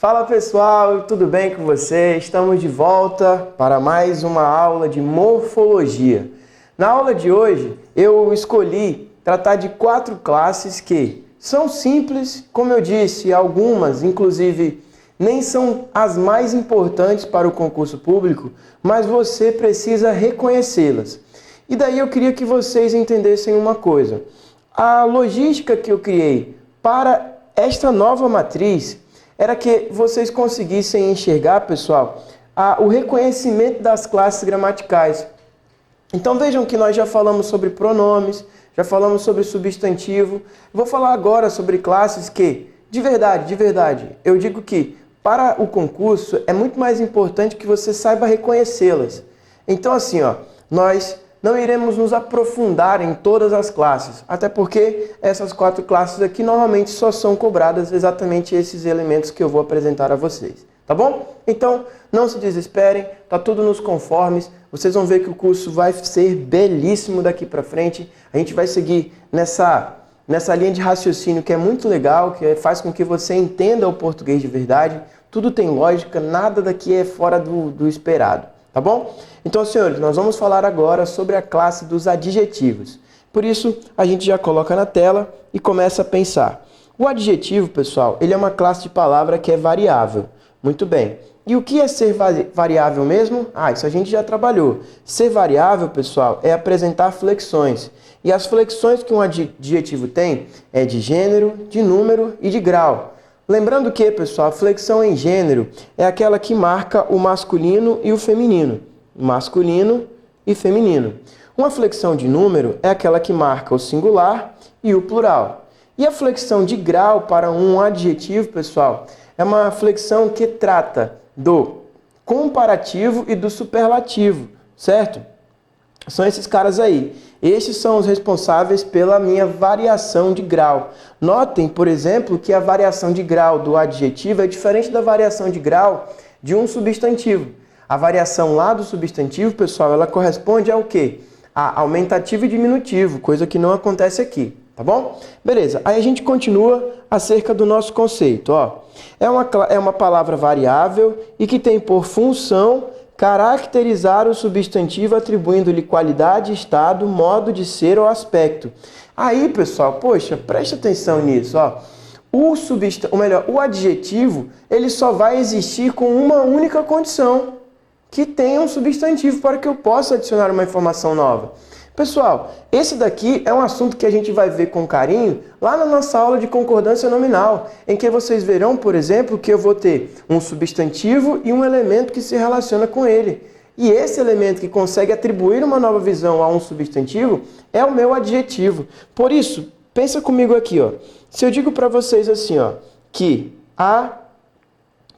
Fala pessoal, tudo bem com vocês? Estamos de volta para mais uma aula de morfologia. Na aula de hoje eu escolhi tratar de 4 classes que são simples, como eu disse, algumas inclusive nem são as mais importantes para o concurso público, mas você precisa reconhecê-las. E daí eu queria que vocês entendessem uma coisa. A logística que eu criei para esta nova matriz era que vocês conseguissem enxergar, pessoal, o reconhecimento das classes gramaticais. Então vejam que nós já falamos sobre pronomes, já falamos sobre substantivo. Vou falar agora sobre classes que, de verdade, eu digo que para o concurso é muito mais importante que você saiba reconhecê-las. Então assim, nós não iremos nos aprofundar em todas as classes, até porque essas 4 classes aqui normalmente só são cobradas exatamente esses elementos que eu vou apresentar a vocês, tá bom? Então, não se desesperem, tá tudo nos conformes, vocês vão ver que o curso vai ser belíssimo daqui para frente, a gente vai seguir nessa linha de raciocínio que é muito legal, que faz com que você entenda o português de verdade, tudo tem lógica, nada daqui é fora do esperado. Tá bom? Então, senhores, nós vamos falar agora sobre a classe dos adjetivos. Por isso, a gente já coloca na tela e começa a pensar. O adjetivo, pessoal, ele é uma classe de palavra que é variável. Muito bem. E o que é ser variável mesmo? Isso a gente já trabalhou. Ser variável, pessoal, é apresentar flexões. E as flexões que um adjetivo tem é de gênero, de número e de grau. Lembrando que, pessoal, a flexão em gênero é aquela que marca o masculino e o feminino. Masculino e feminino. Uma flexão de número é aquela que marca o singular e o plural. E a flexão de grau para um adjetivo, pessoal, é uma flexão que trata do comparativo e do superlativo, certo? São esses caras aí. Estes são os responsáveis pela minha variação de grau. Notem, por exemplo, que a variação de grau do adjetivo é diferente da variação de grau de um substantivo. A variação lá do substantivo, pessoal, ela corresponde ao quê? A aumentativo e diminutivo, coisa que não acontece aqui, tá bom? Beleza, aí a gente continua acerca do nosso conceito. É uma palavra variável e que tem por função caracterizar o substantivo atribuindo-lhe qualidade, estado, modo de ser ou aspecto. Aí, pessoal, poxa, preste atenção nisso, O adjetivo, ele só vai existir com uma única condição, que tenha um substantivo para que eu possa adicionar uma informação nova. Pessoal, esse daqui é um assunto que a gente vai ver com carinho lá na nossa aula de concordância nominal, em que vocês verão, por exemplo, que eu vou ter um substantivo e um elemento que se relaciona com ele. E esse elemento que consegue atribuir uma nova visão a um substantivo é o meu adjetivo. Por isso, pensa comigo aqui, Se eu digo para vocês assim, que a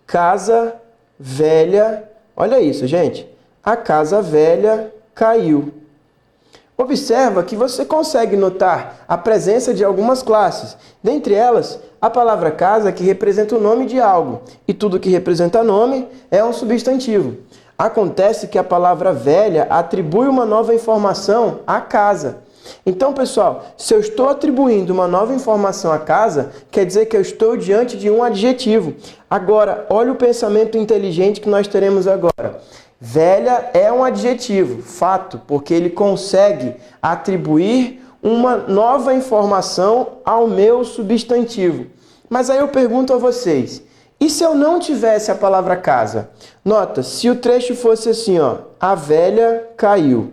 casa velha, olha isso, gente, a casa velha caiu. Observa que você consegue notar a presença de algumas classes. Dentre elas, a palavra casa, que representa o nome de algo. E tudo que representa nome é um substantivo. Acontece que a palavra velha atribui uma nova informação à casa. Então, pessoal, se eu estou atribuindo uma nova informação à casa, quer dizer que eu estou diante de um adjetivo. Agora, olha o pensamento inteligente que nós teremos agora. Velha é um adjetivo, fato, porque ele consegue atribuir uma nova informação ao meu substantivo. Mas aí eu pergunto a vocês, e se eu não tivesse a palavra casa? Nota, se o trecho fosse assim, a velha caiu.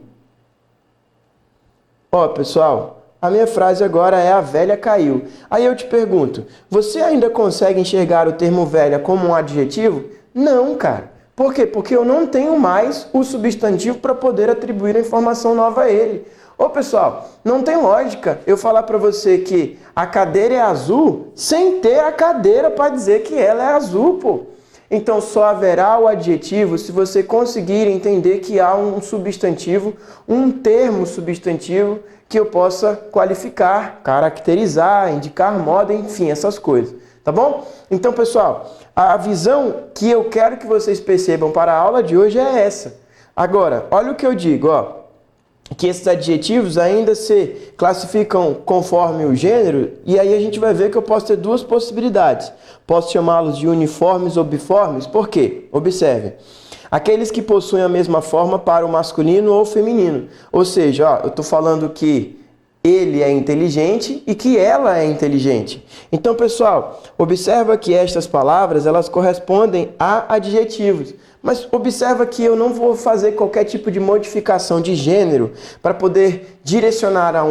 Pessoal, a minha frase agora é a velha caiu. Aí eu te pergunto, você ainda consegue enxergar o termo velha como um adjetivo? Não, cara. Por quê? Porque eu não tenho mais o substantivo para poder atribuir a informação nova a ele. Pessoal, não tem lógica eu falar para você que a cadeira é azul sem ter a cadeira para dizer que ela é azul, Então só haverá o adjetivo se você conseguir entender que há um substantivo, um termo substantivo que eu possa qualificar, caracterizar, indicar modo, enfim, essas coisas. Tá bom? Então, pessoal, a visão que eu quero que vocês percebam para a aula de hoje é essa. Agora, olha o que eu digo, que esses adjetivos ainda se classificam conforme o gênero, e aí a gente vai ver que eu posso ter duas possibilidades. Posso chamá-los de uniformes ou biformes. Por quê? Observe. Aqueles que possuem a mesma forma para o masculino ou feminino. Ou seja, ó, eu estou falando que ele é inteligente e que ela é inteligente. Então, pessoal, observa que estas palavras, elas correspondem a adjetivos. Mas observa que eu não vou fazer qualquer tipo de modificação de gênero para poder direcionar a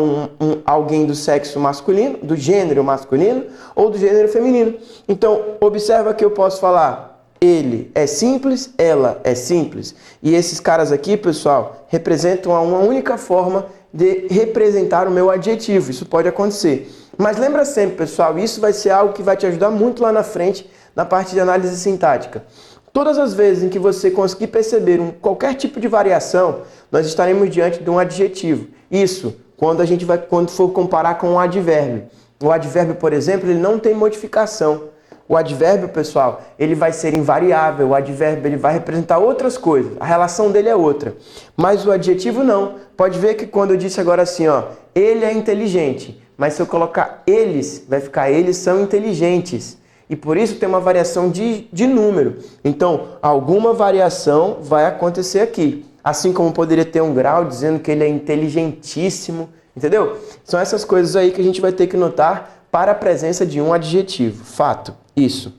alguém do sexo masculino, do gênero masculino ou do gênero feminino. Então, observa que eu posso falar ele é simples, ela é simples. E esses caras aqui, pessoal, representam uma única forma de representar o meu adjetivo. Isso pode acontecer. Mas lembra sempre, pessoal, isso vai ser algo que vai te ajudar muito lá na frente, na parte de análise sintática. Todas as vezes em que você conseguir perceber qualquer tipo de variação, nós estaremos diante de um adjetivo. Isso quando for comparar com um advérbio. O advérbio, por exemplo, ele não tem modificação. O advérbio, pessoal, ele vai ser invariável. O advérbio ele vai representar outras coisas. A relação dele é outra. Mas o adjetivo não. Pode ver que quando eu disse agora assim, ó, ele é inteligente. Mas se eu colocar eles, vai ficar eles são inteligentes. E por isso tem uma variação de número. Então, alguma variação vai acontecer aqui. Assim como poderia ter um grau dizendo que ele é inteligentíssimo. Entendeu? São essas coisas aí que a gente vai ter que notar para a presença de um adjetivo. Fato. Isso.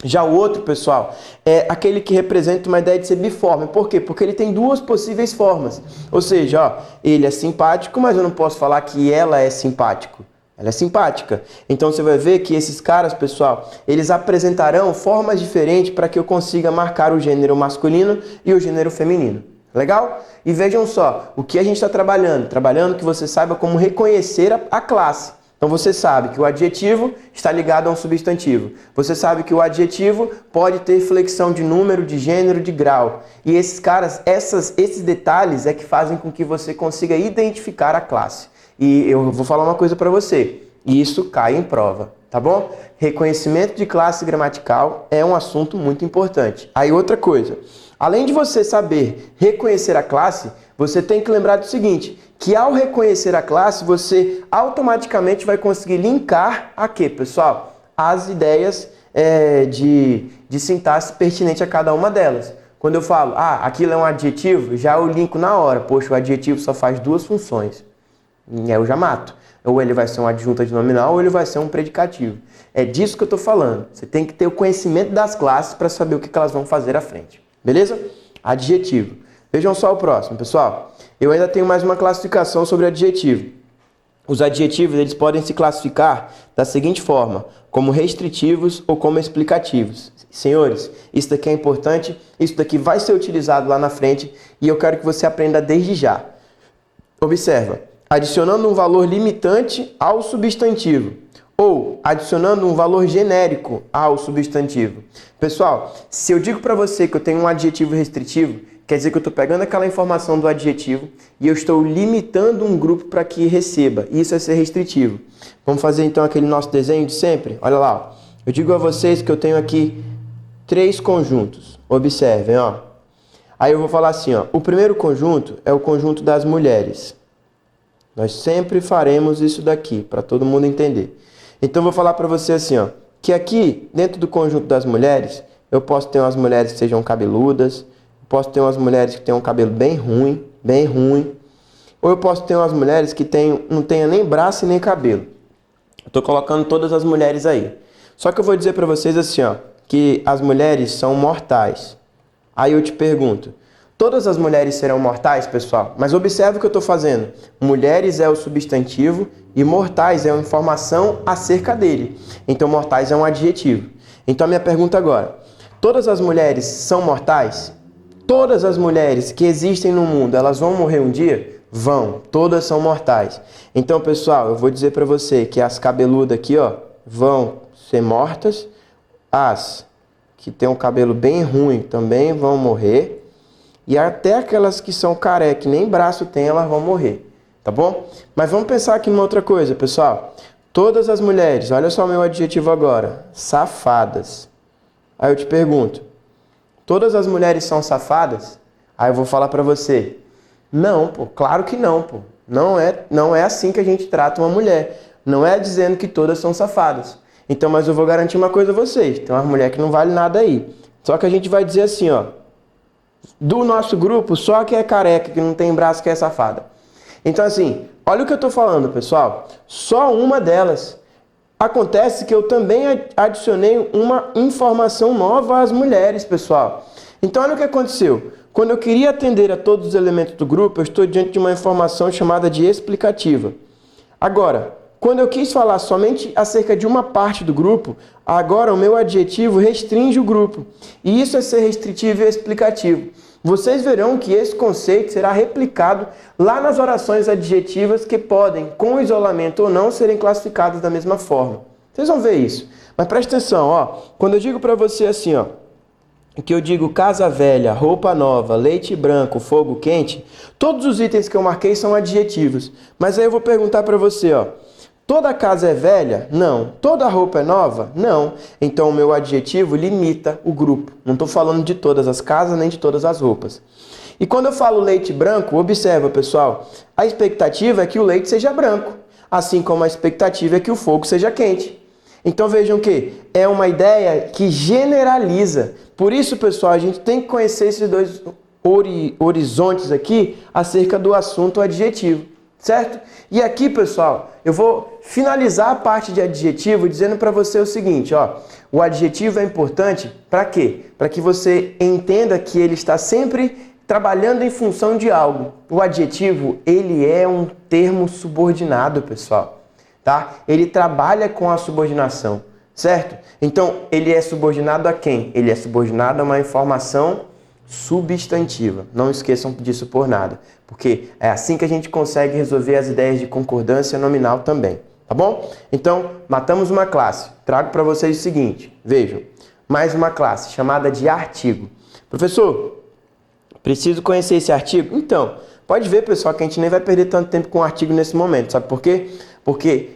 Já o outro, pessoal, é aquele que representa uma ideia de ser biforme. Por quê? Porque ele tem duas possíveis formas. Ou seja, ó, ele é simpático, mas eu não posso falar que ela é simpático. Ela é simpática. Então você vai ver que esses caras, pessoal, eles apresentarão formas diferentes para que eu consiga marcar o gênero masculino e o gênero feminino. Legal? E vejam só, o que a gente está trabalhando? Trabalhando que você saiba como reconhecer a classe. Então você sabe que o adjetivo está ligado a um substantivo. Você sabe que o adjetivo pode ter flexão de número, de gênero, de grau. E esses caras, esses detalhes é que fazem com que você consiga identificar a classe. E eu vou falar uma coisa para você. Isso cai em prova, tá bom? Reconhecimento de classe gramatical é um assunto muito importante. Aí outra coisa. Além de você saber reconhecer a classe, você tem que lembrar do seguinte, que ao reconhecer a classe, você automaticamente vai conseguir linkar a quê, pessoal? As ideias de sintaxe pertinente a cada uma delas. Quando eu falo, aquilo é um adjetivo, já eu linko na hora. Poxa, o adjetivo só faz duas funções. E aí eu já mato. Ou ele vai ser um adjunto adnominal ou ele vai ser um predicativo. É disso que eu estou falando. Você tem que ter o conhecimento das classes para saber o que elas vão fazer à frente. Beleza? Adjetivo. Vejam só o próximo, pessoal. Eu ainda tenho mais uma classificação sobre adjetivo. Os adjetivos eles podem se classificar da seguinte forma, como restritivos ou como explicativos. Senhores, isso daqui é importante, isso daqui vai ser utilizado lá na frente e eu quero que você aprenda desde já. Observa, adicionando um valor limitante ao substantivo ou adicionando um valor genérico ao substantivo. Pessoal, se eu digo para você que eu tenho um adjetivo restritivo, quer dizer que eu estou pegando aquela informação do adjetivo e eu estou limitando um grupo para que receba. Isso é ser restritivo. Vamos fazer então aquele nosso desenho de sempre? Olha lá. Ó. Eu digo a vocês que eu tenho aqui 3 conjuntos. Observem, ó. Aí eu vou falar assim, ó. O primeiro conjunto é o conjunto das mulheres. Nós sempre faremos isso daqui, para todo mundo entender. Então eu vou falar para você assim, ó. Que aqui, dentro do conjunto das mulheres, eu posso ter umas mulheres que sejam cabeludas, posso ter umas mulheres que tenham um cabelo bem ruim, ou eu posso ter umas mulheres que não tenham nem braço e nem cabelo. Estou colocando todas as mulheres aí. Só que eu vou dizer para vocês assim, ó, que as mulheres são mortais. Aí eu te pergunto, todas as mulheres serão mortais, pessoal? Mas observe o que eu estou fazendo. Mulheres é o substantivo e mortais é uma informação acerca dele. Então mortais é um adjetivo. Então a minha pergunta agora, todas as mulheres são mortais? Todas as mulheres que existem no mundo, elas vão morrer um dia? Vão. Todas são mortais. Então, pessoal, eu vou dizer para você que as cabeludas aqui, ó, vão ser mortas. As que têm um cabelo bem ruim também vão morrer. E até aquelas que são careca, que nem braço tem, elas vão morrer. Tá bom? Mas vamos pensar aqui numa outra coisa, pessoal. Todas as mulheres, olha só o meu adjetivo agora, safadas. Aí eu te pergunto, todas as mulheres são safadas? Aí eu vou falar para você, Não, pô, claro que não, pô. Não é assim que a gente trata uma mulher. Não é dizendo que todas são safadas. Então, mas eu vou garantir uma coisa a vocês. Tem uma mulher que não vale nada aí. Só que a gente vai dizer assim, ó. Do nosso grupo, só a que é careca, que não tem braço, que é safada. Então, assim, olha o que eu tô falando, pessoal. Só uma delas. Acontece que eu também adicionei uma informação nova às mulheres, pessoal. Então, olha o que aconteceu. Quando eu queria atender a todos os elementos do grupo, eu estou diante de uma informação chamada de explicativa. Agora, quando eu quis falar somente acerca de uma parte do grupo, agora o meu adjetivo restringe o grupo. E isso é ser restritivo e explicativo. Vocês verão que esse conceito será replicado lá nas orações adjetivas que podem, com isolamento ou não, serem classificadas da mesma forma. Vocês vão ver isso. Mas presta atenção, ó. Quando eu digo para você assim, ó, que eu digo casa velha, roupa nova, leite branco, fogo quente, todos os itens que eu marquei são adjetivos. Mas aí eu vou perguntar para você, ó, toda casa é velha? Não. Toda roupa é nova? Não. Então o meu adjetivo limita o grupo. Não estou falando de todas as casas nem de todas as roupas. E quando eu falo leite branco, observa, pessoal, a expectativa é que o leite seja branco, assim como a expectativa é que o fogo seja quente. Então vejam que é uma ideia que generaliza. Por isso, pessoal, a gente tem que conhecer esses dois horizontes aqui acerca do assunto adjetivo, certo? E aqui, pessoal, eu vou finalizar a parte de adjetivo dizendo para você o seguinte, ó, o adjetivo é importante para quê? Para que você entenda que ele está sempre trabalhando em função de algo. O adjetivo, ele é um termo subordinado, pessoal. Tá? Ele trabalha com a subordinação, certo? Então, ele é subordinado a quem? Ele é subordinado a uma informação substantiva. Não esqueçam disso por nada, porque é assim que a gente consegue resolver as ideias de concordância nominal também, tá bom? Então, matamos uma classe. Trago para vocês o seguinte, vejam, mais uma classe chamada de artigo. Professor, preciso conhecer esse artigo? Então, pode ver, pessoal, que a gente nem vai perder tanto tempo com o artigo nesse momento, sabe por quê? Porque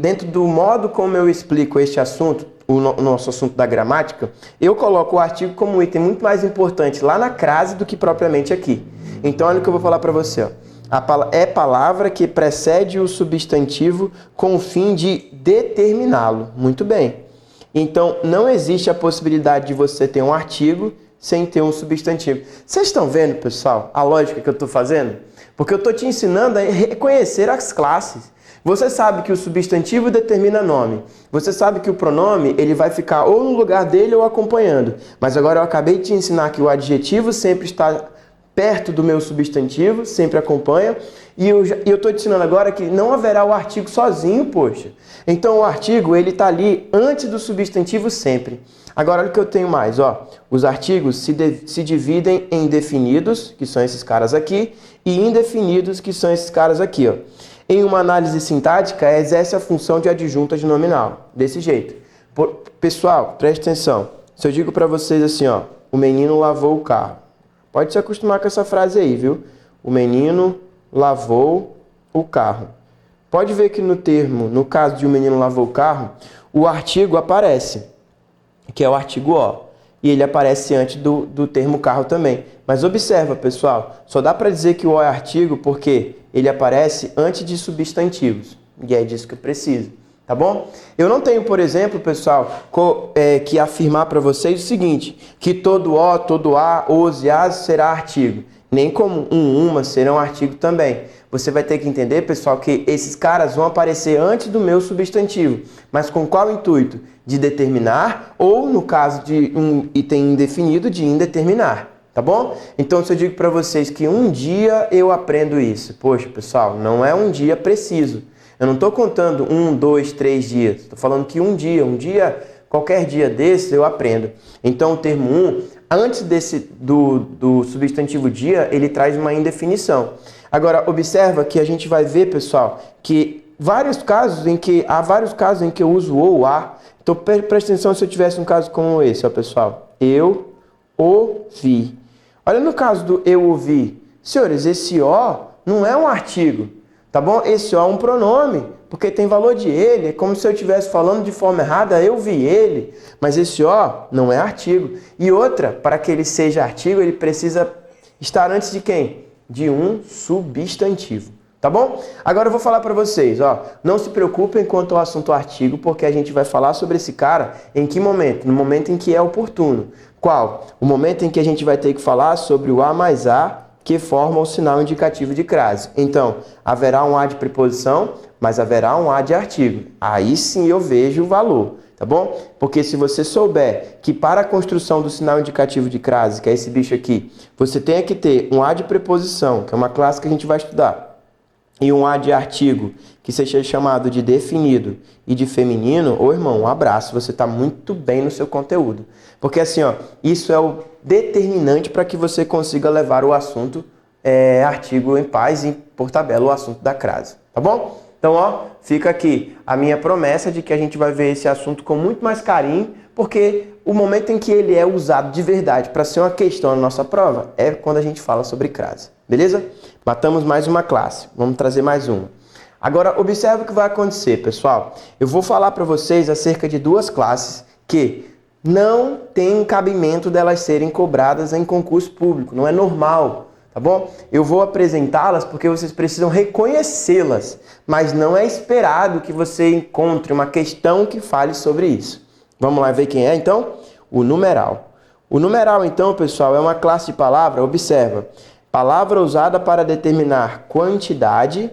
dentro do modo como eu explico este assunto, o nosso assunto da gramática, eu coloco o artigo como um item muito mais importante lá na crase do que propriamente aqui. Então, olha o que eu vou falar para você. Ó. É palavra que precede o substantivo com o fim de determiná-lo. Muito bem. Então, não existe a possibilidade de você ter um artigo sem ter um substantivo. Vocês estão vendo, pessoal, a lógica que eu estou fazendo? Porque eu estou te ensinando a reconhecer as classes. Você sabe que o substantivo determina nome. Você sabe que o pronome ele vai ficar ou no lugar dele ou acompanhando. Mas agora eu acabei de te ensinar que o adjetivo sempre está perto do meu substantivo, sempre acompanha. E eu estou te ensinando agora que não haverá o artigo sozinho, poxa. Então o artigo ele está ali antes do substantivo sempre. Agora olha o que eu tenho mais, ó. Os artigos se dividem em definidos, que são esses caras aqui, e indefinidos, que são esses caras aqui, ó. Em uma análise sintática, exerce a função de adjunta de nominal. Desse jeito. Pessoal, preste atenção. Se eu digo para vocês assim, ó, o menino lavou o carro. Pode se acostumar com essa frase aí, viu? O menino lavou o carro. Pode ver que no caso de o menino lavou o carro, o artigo aparece, que é o artigo O. E ele aparece antes do termo carro também. Mas observa, pessoal, só dá para dizer que o O é artigo porque ele aparece antes de substantivos. E é disso que eu preciso, tá bom? Eu não tenho, por exemplo, pessoal, que afirmar para vocês o seguinte, que todo O, todo A, os e as será artigo. Nem como uma serão artigo também. Você vai ter que entender, pessoal, que esses caras vão aparecer antes do meu substantivo. Mas com qual intuito? De determinar ou, no caso de um item indefinido, de indeterminar. Tá bom? Então, se eu digo para vocês que um dia eu aprendo isso. Poxa, pessoal, não é um dia preciso. Eu não estou contando 1, 2, 3 dias. Estou falando que um dia, qualquer dia desse eu aprendo. Então, o termo antes do substantivo dia, ele traz uma indefinição. Agora, observa que a gente vai ver, pessoal, que há vários casos em que eu uso ou a. Então, presta atenção se eu tivesse um caso como esse, ó, pessoal. Eu ouvi. Olha no caso do eu ouvi. Senhores, esse O não é um artigo, tá bom? Esse O é um pronome, porque tem valor de ele. É como se eu estivesse falando de forma errada, eu vi ele. Mas esse O não é artigo. E outra, para que ele seja artigo, ele precisa estar antes de quem? de um substantivo. Tá bom? Agora eu vou falar para vocês, ó, não se preocupem quanto ao assunto artigo, porque a gente vai falar sobre esse cara em que momento? No momento em que é oportuno. Qual? O momento em que a gente vai ter que falar sobre o a mais a que forma o sinal indicativo de crase. Então, haverá um a de preposição, mas haverá um a de artigo. Aí sim eu vejo o valor, tá bom? Porque se você souber que para a construção do sinal indicativo de crase, que é esse bicho aqui, você tem que ter um a de preposição, que é uma classe que a gente vai estudar, e um a de artigo, que seja chamado de definido e de feminino, ô irmão, um abraço, você está muito bem no seu conteúdo. Porque assim, ó, isso é o determinante para que você consiga levar o assunto artigo em paz e por tabela o assunto da crase, tá bom? Então, ó, fica aqui a minha promessa de que a gente vai ver esse assunto com muito mais carinho, porque o momento em que ele é usado de verdade para ser uma questão na nossa prova é quando a gente fala sobre crase, beleza? Matamos mais uma classe, vamos trazer mais uma. Agora, observe o que vai acontecer, pessoal. Eu vou falar para vocês acerca de duas classes que não tem cabimento delas serem cobradas em concurso público, não é normal, tá bom? Eu vou apresentá-las porque vocês precisam reconhecê-las, mas não é esperado que você encontre uma questão que fale sobre isso. Vamos lá ver quem é, então? O numeral. O numeral, então, pessoal, é uma classe de palavra, observa, palavra usada para determinar quantidade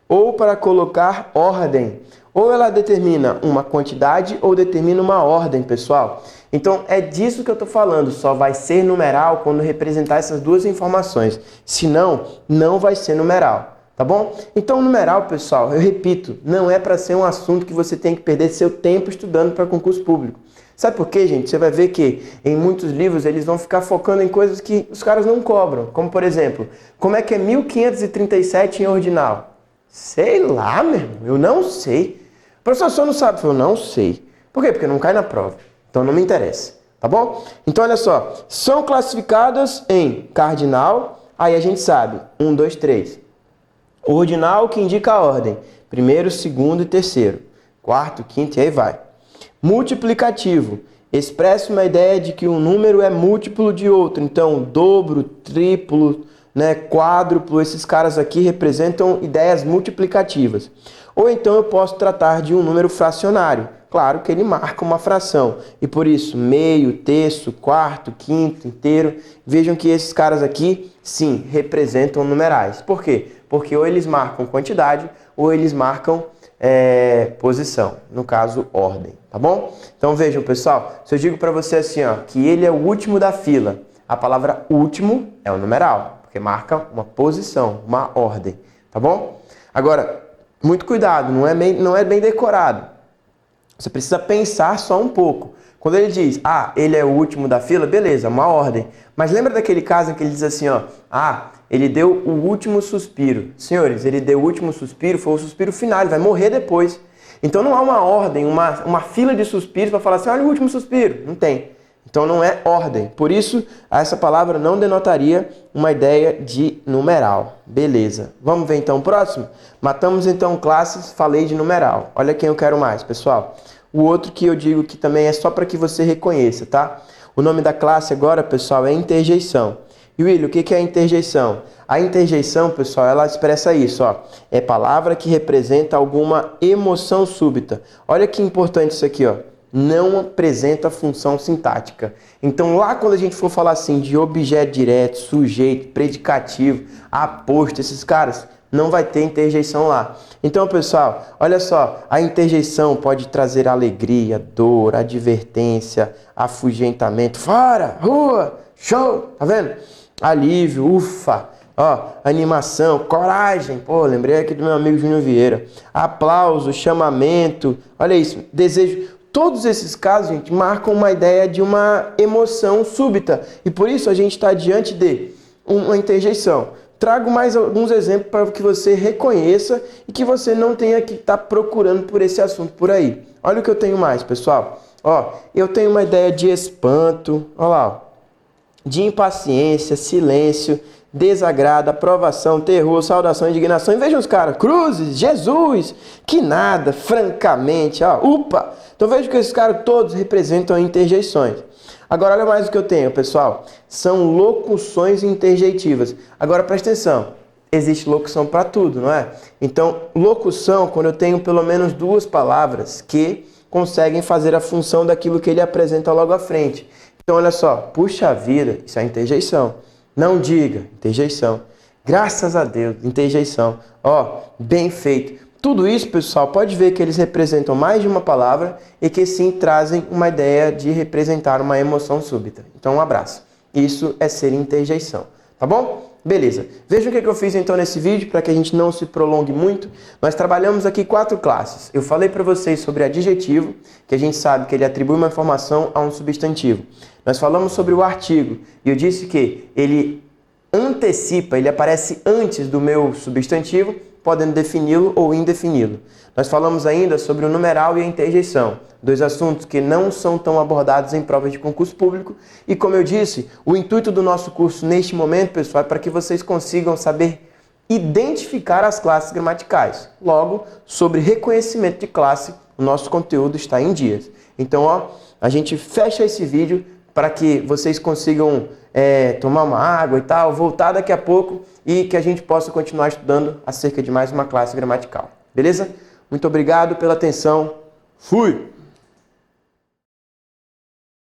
ou para colocar ordem. Ou ela determina uma quantidade ou determina uma ordem, pessoal. Então, é disso que eu estou falando. Só vai ser numeral quando representar essas duas informações. Senão, não vai ser numeral. Tá bom? Então, numeral, pessoal, eu repito, não é para ser um assunto que você tem que perder seu tempo estudando para concurso público. Sabe por quê, gente? Você vai ver que em muitos livros eles vão ficar focando em coisas que os caras não cobram. Como, por exemplo, como é que é 1537 em ordinal? Sei lá, meu irmão, eu não sei. O professor não sabe? Eu não sei. Por quê? Porque não cai na prova. Então não me interessa, tá bom? Então olha só, são classificadas em cardinal, aí a gente sabe, 1, 2, 3. Ordinal que indica a ordem, primeiro, segundo e terceiro, quarto, quinto e aí vai. Multiplicativo, expressa uma ideia de que um número é múltiplo de outro, então dobro, triplo, né, quádruplo, esses caras aqui representam ideias multiplicativas. Ou então eu posso tratar de um número fracionário. Claro que ele marca uma fração. E por isso, meio, terço, quarto, quinto, inteiro. Vejam que esses caras aqui, sim, representam numerais. Por quê? Porque ou eles marcam quantidade ou eles marcam posição. No caso, ordem. Tá bom? Então vejam, pessoal. Se eu digo para você assim, ó, que ele é o último da fila, a palavra último é um numeral, porque marca uma posição, uma ordem. Tá bom? Agora, muito cuidado, não é bem decorado. Você precisa pensar só um pouco. Quando ele diz, ele é o último da fila, beleza, uma ordem. Mas lembra daquele caso em que ele diz assim, ó, ele deu o último suspiro. Senhores, ele deu o último suspiro, foi o suspiro final, ele vai morrer depois. Então não há uma ordem, uma fila de suspiros para falar assim, olha o último suspiro. Não tem. Então não é ordem. Por isso, essa palavra não denotaria uma ideia de numeral. Beleza. Vamos ver então o próximo? Matamos então classes, falei de numeral. Olha quem eu quero mais, pessoal. O outro que eu digo que também é só para que você reconheça, tá? O nome da classe agora, pessoal, é interjeição. E William, o que é interjeição? A interjeição, pessoal, ela expressa isso, ó. É palavra que representa alguma emoção súbita. Olha que importante isso aqui, ó. Não apresenta função sintática. Então lá quando a gente for falar assim de objeto direto, sujeito, predicativo, aposto, esses caras, não vai ter interjeição lá. Então, pessoal, olha só, a interjeição pode trazer alegria, dor, advertência, afugentamento, fora, rua, show, tá vendo? Alívio, ufa, ó, animação, coragem, pô, lembrei aqui do meu amigo Júnior Vieira, aplauso, chamamento, olha isso, desejo. Todos esses casos, gente, marcam uma ideia de uma emoção súbita. E por isso a gente está diante de uma interjeição. Trago mais alguns exemplos para que você reconheça e que você não tenha que estar procurando por esse assunto por aí. Olha o que eu tenho mais, pessoal. Ó, eu tenho uma ideia de espanto, olha lá, ó, de impaciência, silêncio, desagrado, aprovação, terror, saudação, indignação. E vejam os caras, cruzes, Jesus, que nada, francamente, ó, upa. Então vejo que esses caras todos representam interjeições. Agora, olha mais o que eu tenho, pessoal. São locuções interjeitivas. Agora, presta atenção. Existe locução para tudo, não é? Então, locução, quando eu tenho pelo menos duas palavras que conseguem fazer a função daquilo que ele apresenta logo à frente. Então, olha só. Puxa vida, isso é interjeição. Não diga, interjeição. Graças a Deus, interjeição. Ó, bem feito. Tudo isso, pessoal, pode ver que eles representam mais de uma palavra e que sim trazem uma ideia de representar uma emoção súbita. Então, um abraço. Isso é ser interjeição, tá bom? Beleza. Veja o que eu fiz então nesse vídeo para que a gente não se prolongue muito. Nós trabalhamos aqui 4 classes. Eu falei para vocês sobre adjetivo, que a gente sabe que ele atribui uma informação a um substantivo. Nós falamos sobre o artigo e eu disse que ele antecipa, ele aparece antes do meu substantivo, podendo defini-lo ou indefini-lo. Nós falamos ainda sobre o numeral e a interjeição, 2 assuntos que não são tão abordados em provas de concurso público. E como eu disse, o intuito do nosso curso neste momento, pessoal, é para que vocês consigam saber identificar as classes gramaticais. Logo, sobre reconhecimento de classe, o nosso conteúdo está em dias. Então, ó, a gente fecha esse vídeo para que vocês consigam tomar uma água e tal, voltar daqui a pouco e que a gente possa continuar estudando acerca de mais uma classe gramatical. Beleza? Muito obrigado pela atenção. Fui!